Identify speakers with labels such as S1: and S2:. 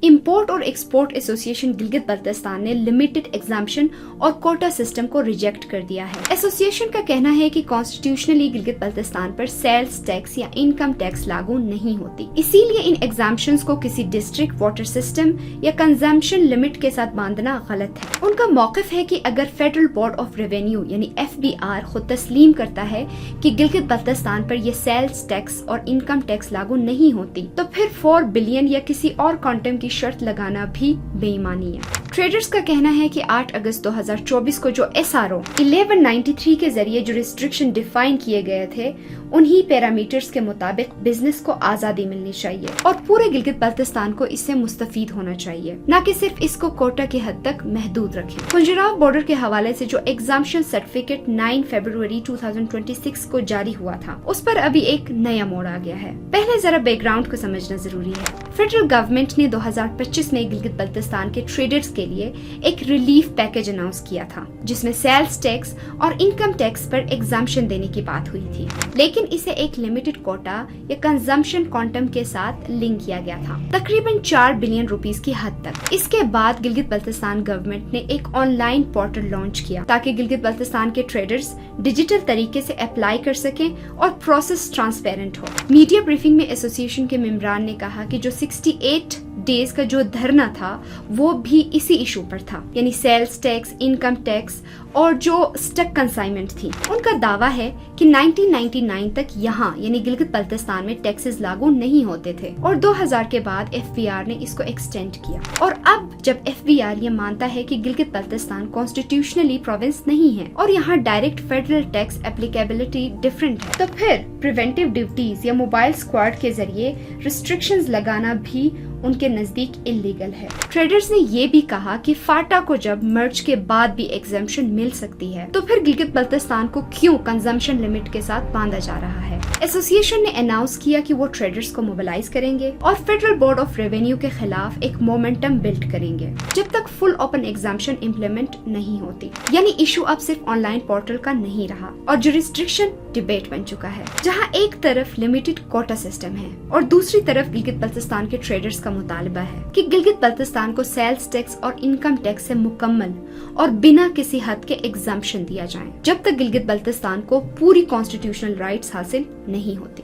S1: Import और export association Gilgit Baltistan ने limited exemption और कोटा सिस्टम को रिजेक्ट कर दिया है। एसोसिएशन का कहना है कि कॉन्स्टिट्यूशनली गिलगित बल्तिस्तान पर सेल्स टैक्स या इनकम टैक्स लागू नहीं होती, इसीलिए इन एग्जाम्पशंस को किसी डिस्ट्रिक्ट वाटर सिस्टम या कंजम्पशन लिमिट के साथ बांधना गलत है। उनका मौक़िफ है कि अगर फेडरल बोर्ड ऑफ रेवेन्यू यानी FBR खुद तस्लीम करता है कि गिलगित बल्तिस्तान पर ये सेल्स टैक्स और इनकम टैक्स लागू नहीं होती, तो फिर 4 बिलियन या किसी और क्वांटम की शर्त लगाना भी बेईमानी है। ट्रेडर्स का कहना है कि 8 अगस्त 2024 को जो SRO 1193 के जरिए जो रिस्ट्रिक्शन डिफाइन किए गए थे, उन्हीं पैरामीटर्स के मुताबिक बिजनेस को आजादी मिलनी चाहिए और पूरे गिलगित बल्तिस्तान को इससे मुस्तफीद होना चाहिए, न कि सिर्फ इसको कोटा की हद तक महदूद रखें। खुंजराव बॉर्डर के हवाले से जो एग्जाम्पशन सर्टिफिकेट 9 फरवरी 2026 को जारी हुआ था, उस पर अभी एक नया मोड़ आ गया है। पहले जरा बैकग्राउंड को समझना जरूरी है। फेडरल गवर्नमेंट ने 2025 में गिलगित बल्तिस्तान के ट्रेडर्स के लिए एक रिलीफ पैकेज अनाउंस किया था, जिसमें सेल्स टैक्स और इनकम टैक्स पर एग्जाम्पशन देने की बात हुई थी, लेकिन इसे एक लिमिटेड कोटा या कंजम्पशन क्वांटम के साथ लिंक किया गया था, तकरीबन 4 बिलियन रुपीस की हद तक। इसके बाद गिलगित बल्तिस्तान गवर्नमेंट ने एक ऑनलाइन पोर्टल लॉन्च किया ताकि गिलगित बल्तिस्तान के ट्रेडर्स डिजिटल तरीके से अप्लाई कर सकें और प्रोसेस ट्रांसपेरेंट हो। मीडिया ब्रीफिंग में एसोसिएशन के मेंबरान ने कहा कि जो 68 डेज का जो धरना था वो भी इसी इशू पर था, यानी सेल्स टैक्स, इनकम टैक्स और जो स्टक कंसाइनमेंट थी। उनका दावा है कि 1999 तक यहाँ यानी गिलगित बल्तिस्तान में टैक्सेस लागू नहीं होते थे और 2000 के बाद FBR ने इसको एक्सटेंड किया। और अब जब FBR ये मानता है कि गिलगित बल्तिस्तान कॉन्स्टिट्यूशनली प्रोविंस नहीं है और यहाँ direct federal tax applicability different है, तो फिर प्रिवेंटिव ड्यूटीज या मोबाइल स्क्वाड के जरिए रिस्ट्रिक्शंस लगाना भी उनके नजदीक इलीगल है। ट्रेडर्स ने ये भी कहा कि फाटा को जब मर्ज के बाद भी एग्जेम्पशन मिल सकती है, तो फिर गिलगित बल्तिस्तान को क्यों कंजम्पशन लिमिट के साथ बांधा जा रहा है। एसोसिएशन ने अनाउंस किया कि वो ट्रेडर्स को मोबिलाइज करेंगे और फेडरल बोर्ड ऑफ रेवेन्यू के खिलाफ एक मोमेंटम बिल्ड करेंगे जब तक फुल ओपन एग्जाम्पशन इम्प्लीमेंट नहीं होती। यानी इशू अब सिर्फ ऑनलाइन पोर्टल का नहीं रहा और जो रिस्ट्रिक्शन डिबेट बन चुका है, जहाँ एक तरफ लिमिटेड कोटा सिस्टम है और दूसरी तरफ गिलगित बल्तिस्तान के ट्रेडर्स का मुतालबा है कि गिलगित बल्तिस्तान को सेल्स टैक्स और इनकम टैक्स से मुकम्मल और बिना किसी हद के एग्जाम्पशन दिया जाए, जब तक गिलगित बल्तिस्तान को पूरी कॉन्स्टिट्यूशनल राइट्स हासिल नहीं होती।